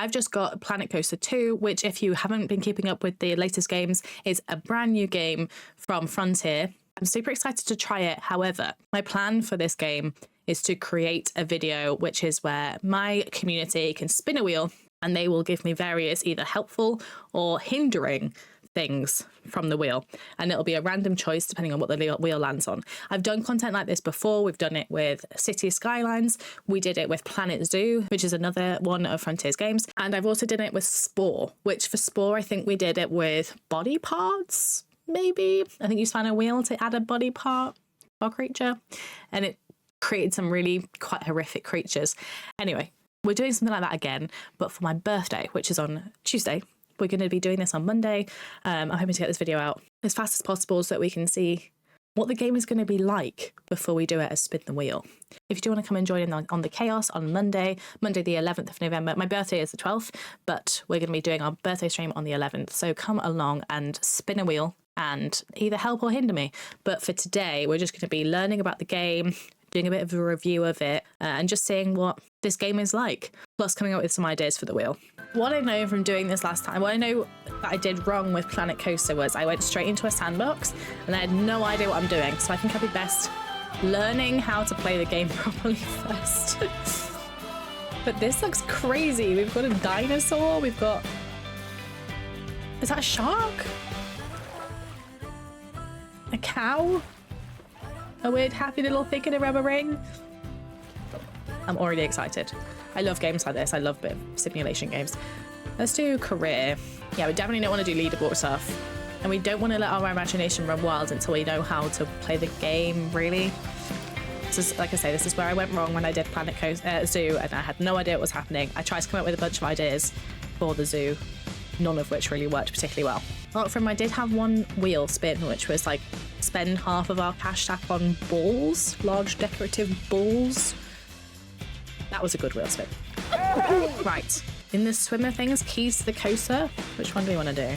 I've just got Planet Coaster 2, which if you haven't been keeping up with the latest games, is a brand new game from Frontier. I'm super excited to try it. However, my plan for this game is to create a video, which is where my community can spin a wheel and they will give me various either helpful or hindering things from the wheel, and it'll be a random choice depending on what the wheel lands on. I've done content like this before. We've done it with City Skylines, we did it with Planet Zoo, which is another one of Frontier's games, and I've also done it with Spore, which for Spore I think we did it with body parts, maybe. I think you spun a wheel to add a body part or creature, and it created some really quite horrific creatures. Anyway, we're doing something like that again, but for my birthday, which is on Tuesday. We're going to be doing this on Monday. I'm hoping to get this video out as fast as possible so that we can see what the game is going to be like before we do it as Spin the Wheel. If you do want to come and join in on the chaos on Monday the 11th of November, my birthday is the 12th, but we're going to be doing our birthday stream on the 11th. So come along and spin a wheel and either help or hinder me. But for today, we're just going to be learning about the game, doing a bit of a review of it, and just seeing what this game is like, plus coming up with some ideas for the wheel. What I know from doing this last time, what I know that I did wrong with Planet Coaster was I went straight into a sandbox and I had no idea what I'm doing. So I think I'd be best learning how to play the game properly first. But this looks crazy. We've got a dinosaur, we've got... Is that a shark? A cow? A weird happy little pig in a rubber ring? I'm already excited. I love games like this. I love a bit of simulation games. Let's do career. Yeah, we definitely don't want to do leaderboard stuff. And we don't want to let our imagination run wild until we know how to play the game, really. This is, like I say, this is where I went wrong when I did Planet Zoo, and I had no idea what was happening. I tried to come up with a bunch of ideas for the zoo, none of which really worked particularly well. Apart from I did have one wheel spin, which was like spend half of our cash tap on balls, large decorative balls. That was a good wheel spin. Right, in the swimmer things, keys to the coaster. Which one do we want to do?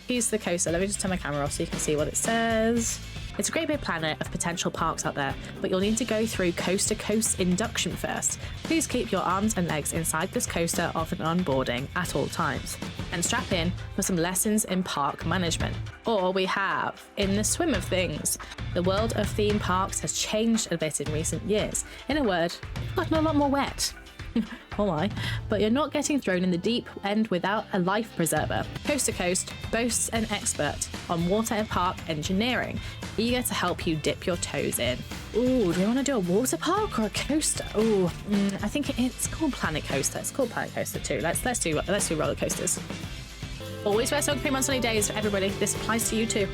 Keys to the coaster. Let me just turn my camera off so you can see what it says. It's a great big planet of potential parks out there, but you'll need to go through coast to coast induction first. Please keep your arms and legs inside this coaster off and on boarding at all times, and strap in for some lessons in park management. Or we have, in the swim of things, the world of theme parks has changed a bit in recent years. In a word, it's gotten a lot more wet. Oh my. But you're not getting thrown in the deep end without a life preserver. Coast to Coast boasts an expert on water and park engineering, eager to help you dip your toes in. Ooh, do we want to do a water park or a coaster? Ooh, I think it's called Planet Coaster. It's called Planet Coaster too. Let's do roller coasters. Always wear sun cream on sunny days, everybody. This applies to you too.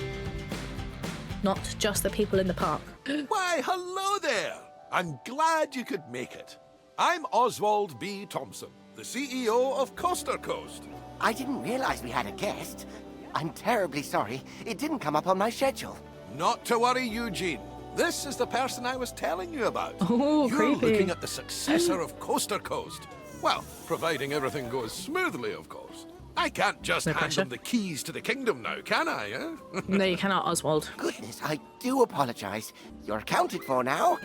Not just the people in the park. Why, hello there. I'm glad you could make it. I'm Oswald B. Thompson, the CEO of Coaster Coast. I didn't realize we had a guest. I'm terribly sorry. It didn't come up on my schedule. Not to worry, Eugene. This is the person I was telling you about. Oh, You're creepy. looking at the successor of Coaster Coast. Well, providing everything goes smoothly, of course. I can't just hand them the keys to the kingdom now, can I? Eh? No, you cannot, Oswald. Goodness, I do apologize. You're accounted for now.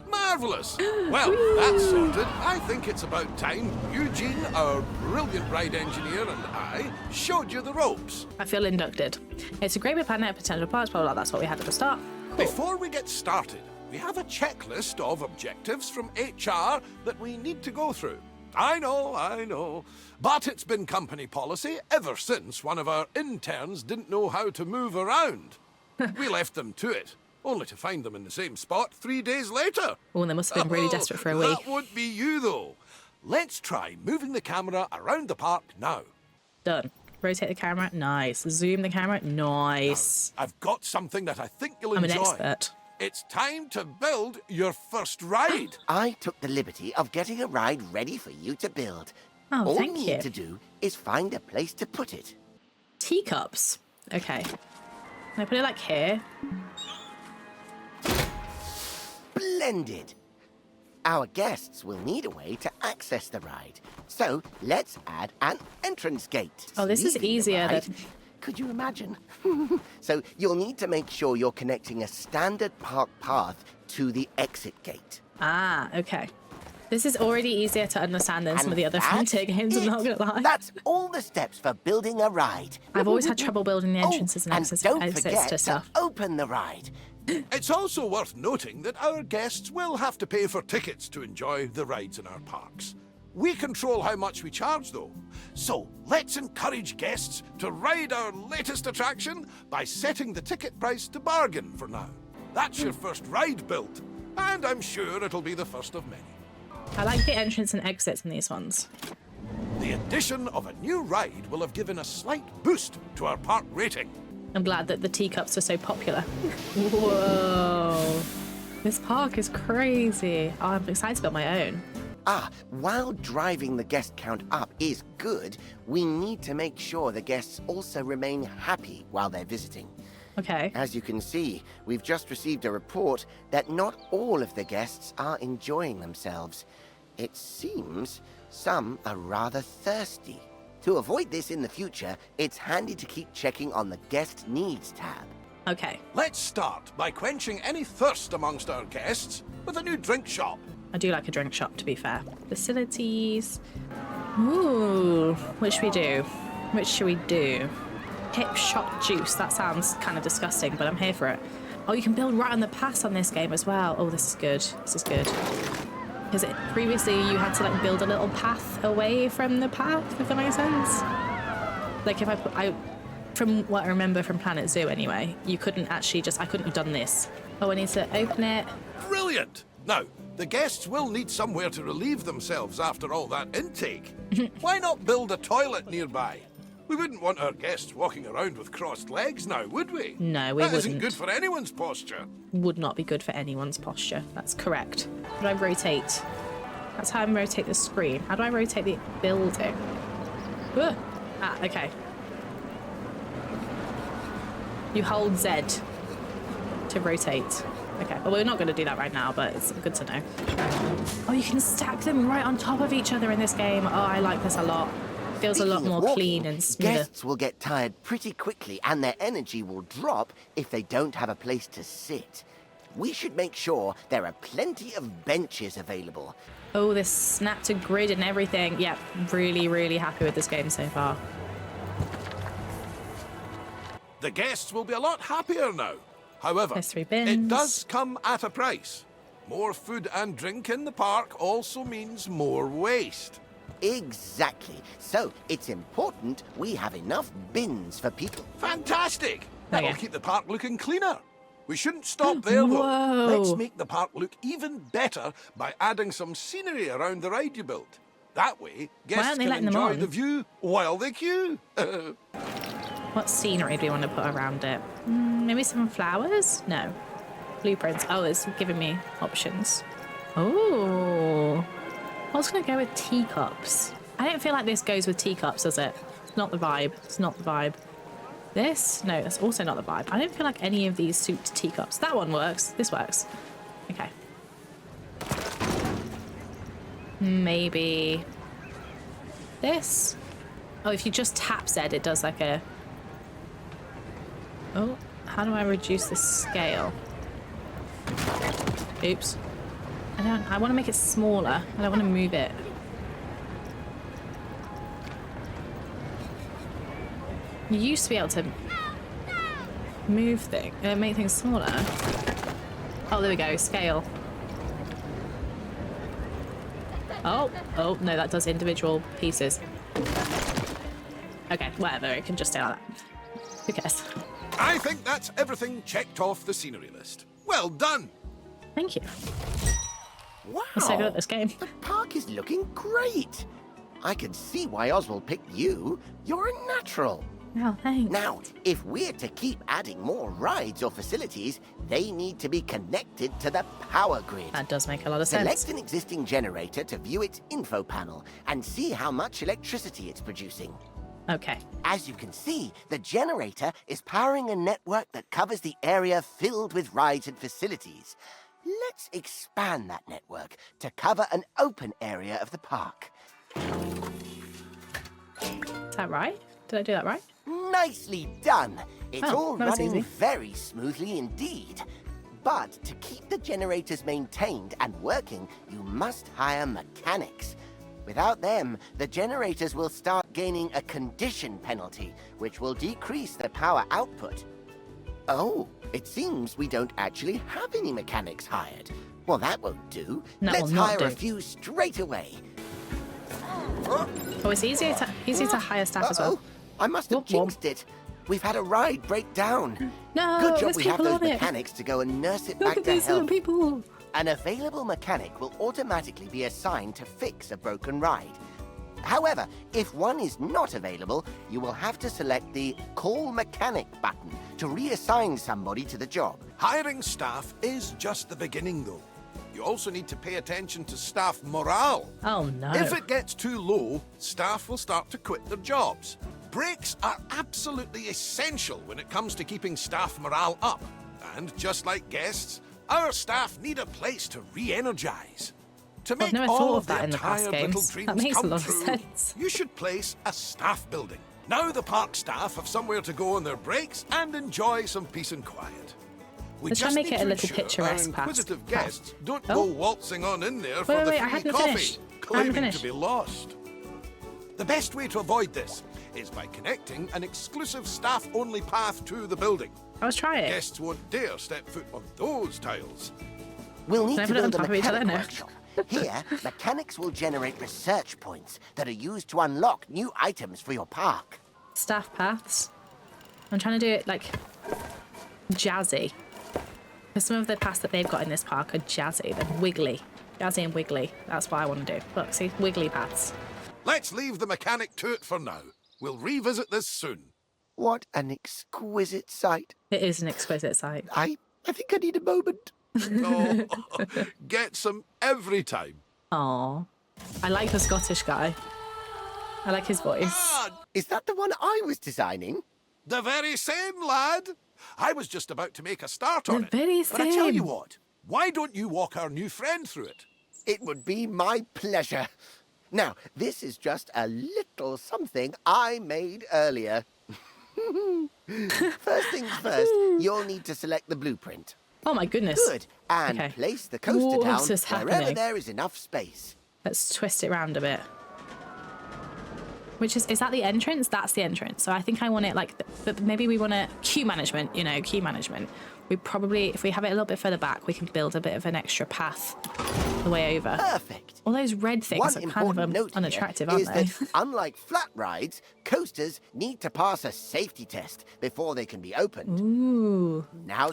Marvellous. Well, that's sorted. I think it's about time Eugene, our brilliant ride engineer, and I showed you the ropes. I feel inducted. It's a great big planet, potential parts, blah, blah, blah. That's what we had at the start. Cool. Before we get started, we have a checklist of objectives from HR that we need to go through. I know. But it's been company policy ever since one of our interns didn't know how to move around. We left them to it, only to find them in the same spot 3 days later. Oh, they must have been really desperate for a wee. That won't be you, though. Let's try moving the camera around the park now. Done. Rotate the camera. Nice. Zoom the camera. Nice. Now, I've got something that I think you'll I'm enjoy. an expert. It's time to build your first ride. I took the liberty of getting a ride ready for you to build. Oh, All thank you you. need to do is find a place to put it. Teacups. Okay. Can I put it like here? Splendid. Our guests will need a way to access the ride. So let's add an entrance gate. Oh, this is Leaving the easier ride. than... Could you imagine? So you'll need to make sure you're connecting a standard park path to the exit gate. Ah, okay. This is already easier to understand than some of the other Frontier games, I'm not going to lie. That's all the steps for building a ride. I've always had trouble building the entrances and exits don't to forget stuff. to open the ride. It's also worth noting that our guests will have to pay for tickets to enjoy the rides in our parks. We control how much we charge, though. So let's encourage guests to ride our latest attraction by setting the ticket price to bargain for now. That's your first ride built, and I'm sure it'll be the first of many. I like the entrance and exits in these ones. The addition of a new ride will have given a slight boost to our park rating. I'm glad that the teacups are so popular. Whoa. This park is crazy. Oh, I'm excited to build my own. While driving the guest count up is good, we need to make sure the guests also remain happy while they're visiting. Okay. As you can see, we've just received a report that not all of the guests are enjoying themselves. It seems some are rather thirsty. To avoid this in the future, it's handy to keep checking on the Guest Needs tab. Okay. Let's start by quenching any thirst amongst our guests with a new drink shop. I do like a drink shop, to be fair. Facilities. Ooh. Which should we do? Which should we do? Hip shot juice. That sounds kind of disgusting, but I'm here for it. Oh, you can build right on the pass on this game as well. Oh, this is good. This is good. Because previously you had to like build a little path away from the path, if that makes sense. Like if from what I remember from Planet Zoo anyway, you couldn't actually I couldn't have done this. Oh, I need to open it. Brilliant! Now, the guests will need somewhere to relieve themselves after all that intake. Why not build a toilet nearby? We wouldn't want our guests walking around with crossed legs now, would we? No, we wouldn't. That isn't good for anyone's posture. Would not be good for anyone's posture. That's correct. How do I rotate? That's how I rotate the screen. How do I rotate the building? Ugh. Okay. You hold Z to rotate. Okay, well, we're not going to do that right now, but it's good to know. Oh, you can stack them right on top of each other in this game. Oh, I like this a lot. Feels a lot more clean and smoother. Guests will get tired pretty quickly and their energy will drop if they don't have a place to sit. We should make sure there are plenty of benches available. Oh, this snap to grid and everything. Yeah, really, really happy with this game so far. The guests will be a lot happier now. However, There's 3 bins. it does come at a price. More food and drink in the park also means more waste. Exactly. So it's important we have enough bins for people. Fantastic! That'll Okay. keep the park looking cleaner. We shouldn't stop there, though. Whoa. Let's make the park look even better by adding some scenery around the ride you built. That way, guests aren't they can letting them enjoy on? the view while they queue. What scenery do we want to put around it? Maybe some flowers? No. Blueprints. Oh, it's giving me options. Oh. I was going to go with teacups. I don't feel like this goes with teacups, does it? It's not the vibe. It's not the vibe. This? No, that's also not the vibe. I don't feel like any of these suit teacups. That one works. This works. Okay. Maybe this? Oh, if you just tap Z, it does like a... Oh, how do I reduce the scale? Oops. I want to make it smaller. I don't want to move it. You used to be able to move things, make things smaller. Oh, there we go, scale. Oh, no, that does individual pieces. Okay, whatever, it can just stay like that. Who cares? I think that's everything checked off the scenery list. Well done! Thank you. Wow. Let's take a look at this game. The park is looking great. I can see why Oswald picked you. You're a natural. Oh, thanks. Now, if we're to keep adding more rides or facilities, they need to be connected to the power grid. That does make a lot of sense. Select an existing generator to view its info panel and see how much electricity it's producing. Okay. As you can see, the generator is powering a network that covers the area filled with rides and facilities. Let's expand that network to cover an open area of the park. Is that right? Did I do that right? Nicely done. It's Oh, all that was running easy. very smoothly indeed. But to keep the generators maintained and working, you must hire mechanics. Without them, the generators will start gaining a condition penalty, which will decrease the power output. Oh, it seems we don't actually have any mechanics hired. Well, that won't do. Let's hire a few straight away. Oh, it's easier to hire staff as well. I must have jinxed it. We've had a ride break down. No, good job we have those mechanics to go and nurse it back to health. People. An available mechanic will automatically be assigned to fix a broken ride. However, if one is not available, you will have to select the Call Mechanic button to reassign somebody to the job. Hiring staff is just the beginning, though. You also need to pay attention to staff morale. Oh, no. If it gets too low, staff will start to quit their jobs. Breaks are absolutely essential when it comes to keeping staff morale up. And just like guests, our staff need a place to re-energize. To make all of their tired little dreams come true, you should place a staff building. Now the park staff have somewhere to go on their breaks and enjoy some peace and quiet. We just make need it a to little ensure picturesque our inquisitive path. guests don't go waltzing on in there for the free coffee, claiming to be lost. The best way to avoid this is by connecting an exclusive staff-only path to the building. Let's try it. Guests won't dare step foot on those tiles. We'll need to build a mechanic now. workshop. Here, mechanics will generate research points that are used to unlock new items for your park. Staff paths. I'm trying to do it like jazzy. Because some of the paths that they've got in this park are jazzy. They're wiggly. Jazzy and wiggly. That's what I want to do. Look, see? Wiggly paths. Let's leave the mechanic to it for now. We'll revisit this soon. What an exquisite sight. It is an exquisite sight. I think I need a moment. Oh, get some every time. Aww. I like the Scottish guy. I like his voice. Ah, is that the one I was designing? The very same, lad. I was just about to make a start on it. The very But I tell you same. what, why don't you walk our new friend through it? It would be my pleasure. Now, this is just a little something I made earlier. First things first, you'll need to select the blueprint. Oh my goodness. Good. And Okay. place the coaster What's down this wherever happening? there is enough space. Let's twist it around a bit. Which is that the entrance? That's the entrance. So I think I want it like, but maybe we want to queue management, you know, queue management. We probably, if we have it a little bit further back, we can build a bit of an extra path the way over. Perfect. All those red things One are kind important of note unattractive, here aren't is they? that, unlike flat rides, coasters need to pass a safety test before they can be opened. Ooh. Now,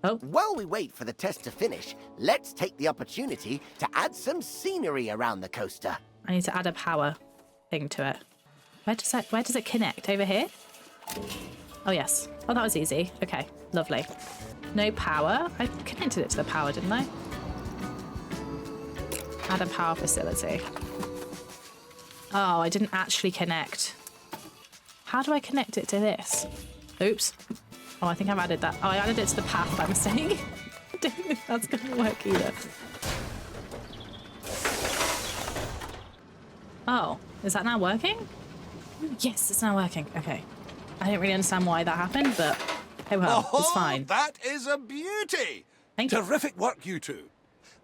Oh. while we wait for the test to finish, let's take the opportunity to add some scenery around the coaster. I need to add a power thing to it. Where does it connect? Over here? Oh, yes. Oh, that was easy. Okay, lovely. No power. I connected it to the power, didn't I? Add a power facility. Oh, I didn't actually connect. How do I connect it to this? Oops. Oh, I think I've added that. Oh, I added it to the path by mistake. I don't think that's going to work either. Oh, is that now working? Yes, it's now working. Okay. I didn't really understand why that happened, but hey, well, it's fine. That is a beauty. Thank you. Terrific work, you two.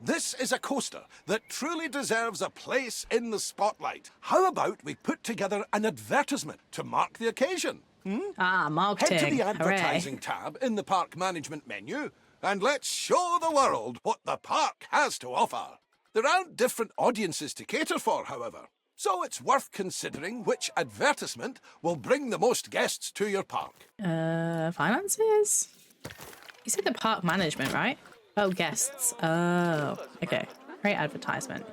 This is a coaster that truly deserves a place in the spotlight. How about we put together an advertisement to mark the occasion? Ah, marketing. Head to the Hooray. advertising tab in the park management menu and let's show the world what the park has to offer. There aren't different audiences to cater for, however. So it's worth considering which advertisement will bring the most guests to your park. Finances? You said the park management, right? Oh, guests. Oh, okay. Great advertisement.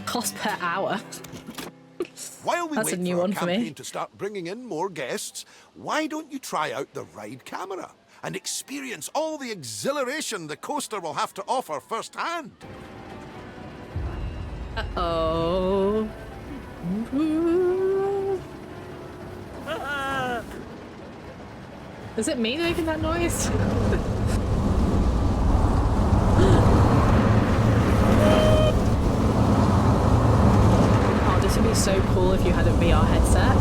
Cost per hour. While we That's a wait new for our one for me. campaign to start bringing in more guests, why don't you try out the ride camera and experience all the exhilaration the coaster will have to offer firsthand? Uh-oh. Is it me making that noise? Oh, this would be so cool if you had a VR headset.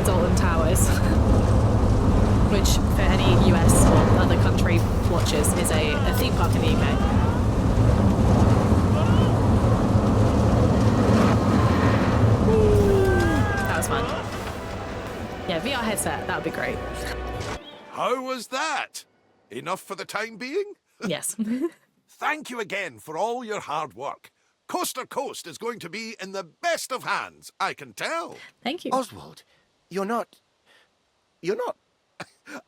Alton Towers, which for any US or other country watchers is a theme park in the UK. That was fun. Yeah, VR headset, that would be great. How was that? Enough for the time being? Yes. Thank you again for all your hard work. Coaster Coast is going to be in the best of hands, I can tell. Thank you. Oswald, you're not...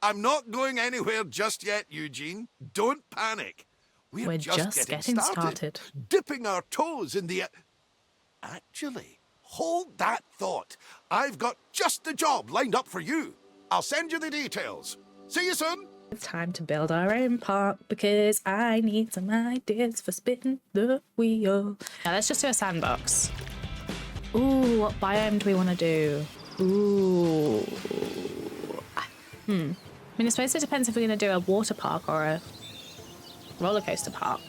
I'm not going anywhere just yet, Eugene. Don't panic. We're just getting started. Dipping our toes in the... Actually, hold that thought. I've got just the job lined up for you. I'll send you the details. See you soon. It's time to build our own park because I need some ideas for spinning the wheel. Now let's just do a sandbox. Ooh, what biome do we want to do? Ooh. I mean, I suppose it depends if we're going to do a water park or a roller coaster park.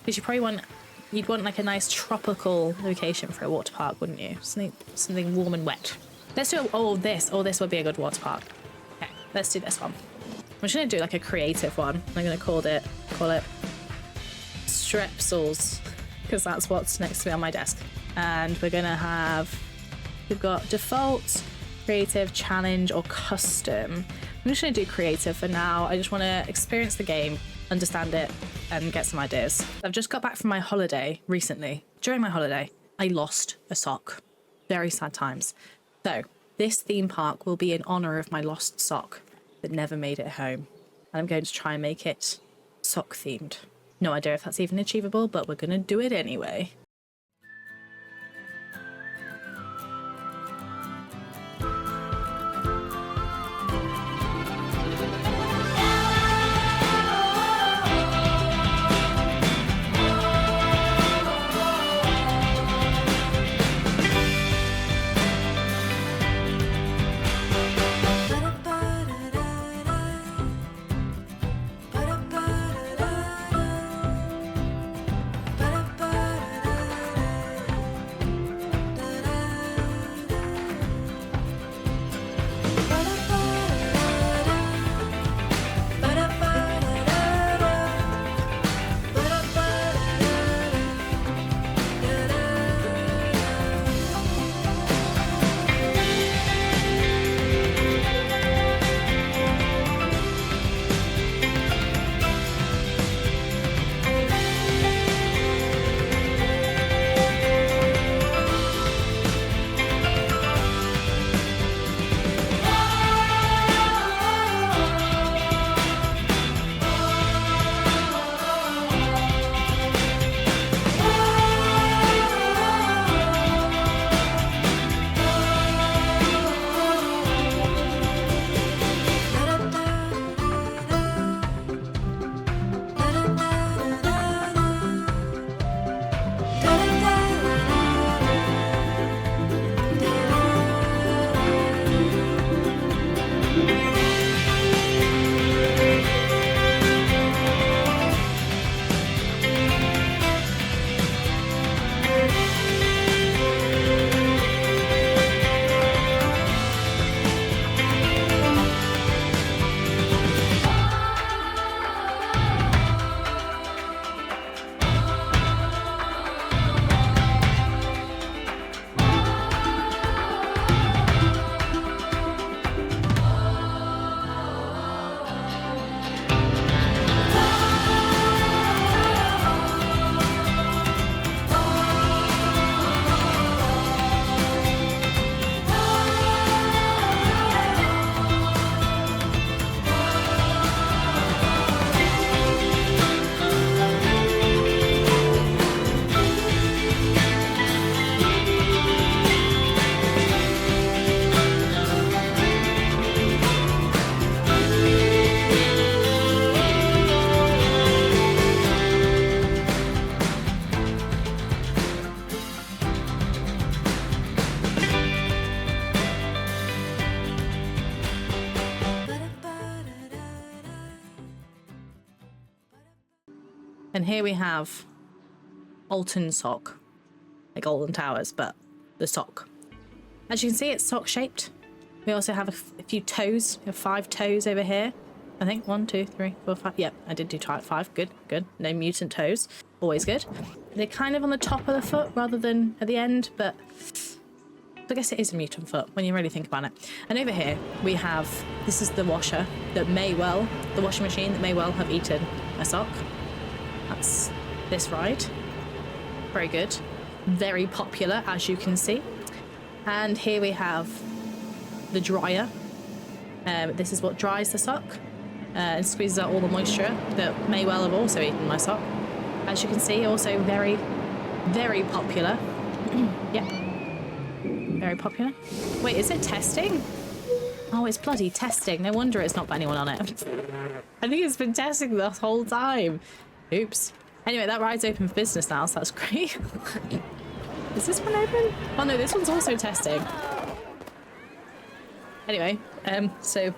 Because you'd want like a nice tropical location for a water park, wouldn't you? Something warm and wet. Let's do this would be a good water park. Okay, let's do this one. I'm just going to do like a creative one. I'm going to call it Strepsils, because that's what's next to me on my desk. And we're going to we've got default, creative, challenge, or custom. I'm just going to do creative for now. I just want to experience the game, understand it, and get some ideas. I've just got back from my holiday recently. During my holiday, I lost a sock. Very sad times. So this theme park will be in honor of my lost sock that never made it home. And I'm going to try and make it sock themed. No idea if that's even achievable, but we're going to do it anyway. And here we have Alton sock, like Alton Towers, but the sock. As you can see, it's sock shaped. We also have a few toes. We have 5 toes over here. I think 1, 2, 3, 4, 5. Yep, I did do 5. Good, good. No mutant toes. Always good. They're kind of on the top of the foot rather than at the end, but I guess it is a mutant foot when you really think about it. And over here we have, this is the washer that may well, the washing machine that may well have eaten a sock. That's this ride. Very good. Very popular, as you can see. And here we have the dryer. This is what dries the sock and squeezes out all the moisture that may well have also eaten my sock. As you can see, also very, very popular. Yeah. Very popular. Wait, is it testing? Oh, it's bloody testing. No wonder it's not got anyone on it. I think it's been testing the whole time. Oops. Anyway, that ride's open for business now, so that's great. Is this one open? Oh no, this one's also testing. Anyway, so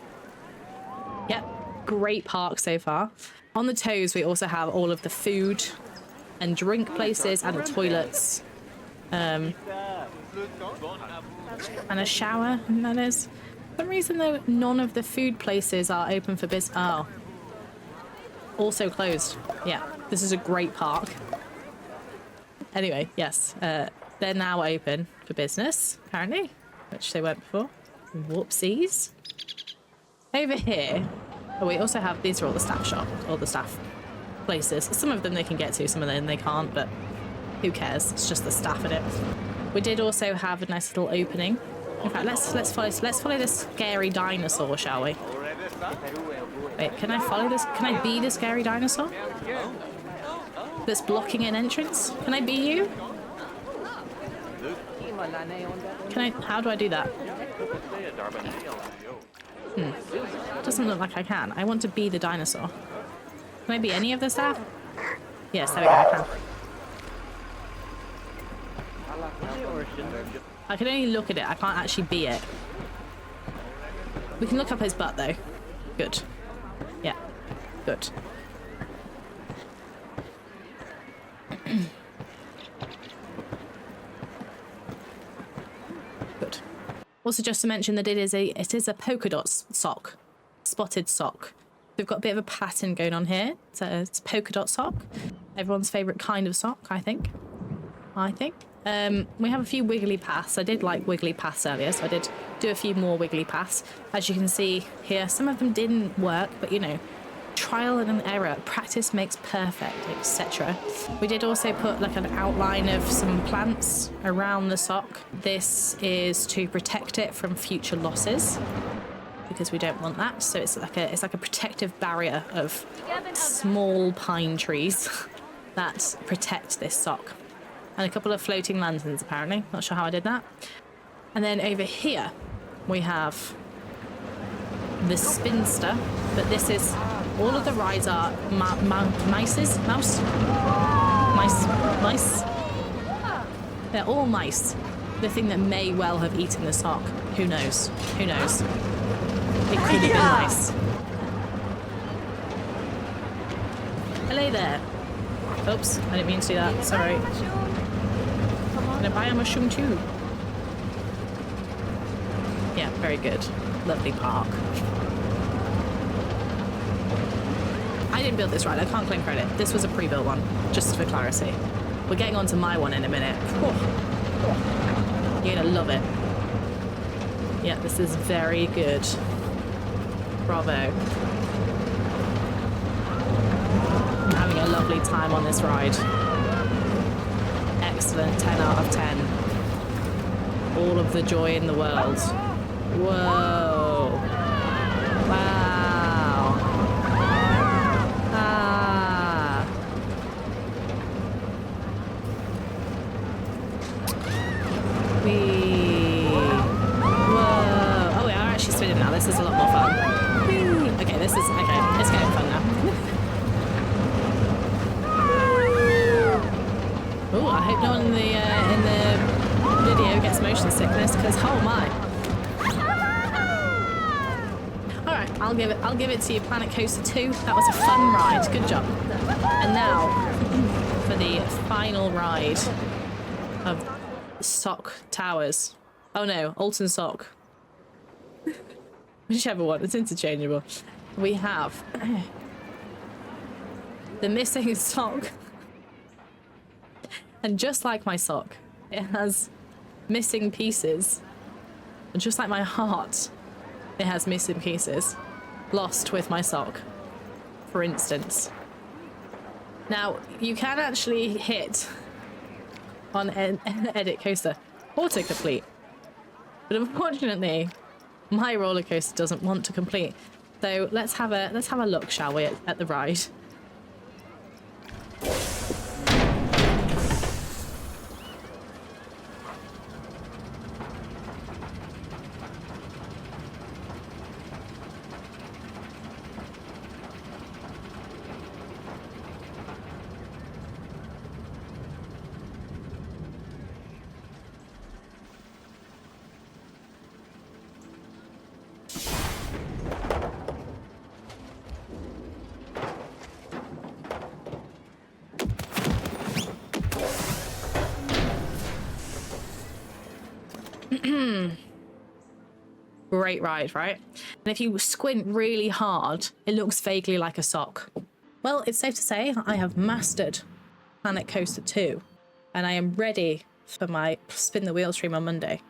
yeah, great park so far. On the toes, we also have all of the food and drink places and the toilets. And a shower, and that is. For some reason though, none of the food places are open for business. Oh. Also closed. Yeah, this is a great park. Anyway, yes, they're now open for business, apparently, which they weren't before. Whoopsies. Over here, oh, we also have, these are all the staff shop, all the staff places. Some of them they can get to, some of them they can't, but who cares? It's just the staff in it. We did also have a nice little opening. In fact, let's follow this scary dinosaur, shall we? Wait, can I follow this? Can I be the scary dinosaur that's blocking an entrance? Can I be you? Can I? How do I do that? Doesn't look like I can. I want to be the dinosaur. Can I be any of the staff? Yes, there we go. I can. I can only look at it. I can't actually be it. We can look up his butt though. Good. Yeah. Good. Good. Also, just to mention that it is a polka dot sock, spotted sock. We've got a bit of a pattern going on here. So it's a polka dot sock. Everyone's favourite kind of sock, I think. We have a few wiggly paths. I did like wiggly paths earlier, so I did do a few more wiggly paths. As you can see here, some of them didn't work, but you know, trial and error, practice makes perfect, etc. We did also put like an outline of some plants around the sock. This is to protect it from future losses, because we don't want that. So it's like a protective barrier of small pine trees that protect this sock. And a couple of floating lanterns, apparently. Not sure how I did that. And then over here, we have the Spinster. But this is... all of the rides are mice? They're all mice. The thing that may well have eaten the sock. Who knows? Who knows? It could have been mice. Hello there. Oops, I didn't mean to do that. Sorry. Can I buy a mushroom too? Yeah, very good. Lovely park. I didn't build this ride. I can't claim credit. This was a pre-built one, just for clarity. We're getting on to my one in a minute. You're gonna love it. Yeah, this is very good. Bravo. I'm having a lovely time on this ride. Excellent, 10 out of 10. All of the joy in the world. Whoa. Wow. Ah. Whee. Whoa. Oh, we are actually spinning now. This is a lot more fun. Whee. Okay, this is, okay, it's getting fun now. Oh, I hope no one in the video gets motion sickness, because oh my. All right, I'll give it to you, Planet Coaster 2. That was a fun ride. Good job. And now for the final ride of Sock Towers. Oh no, Alton Sock. whichever one, it's interchangeable. We have the missing sock. And just like my sock, it has missing pieces. And just like my heart, it has missing pieces. Lost with my sock, for instance. Now, you can actually hit on edit coaster autocomplete. But unfortunately, my roller coaster doesn't want to complete. So let's have a look, shall we, at the ride. Great ride, right? And if you squint really hard, it looks vaguely like a sock. Well, it's safe to say I have mastered Planet Coaster 2, and I am ready for my spin the wheel stream on Monday.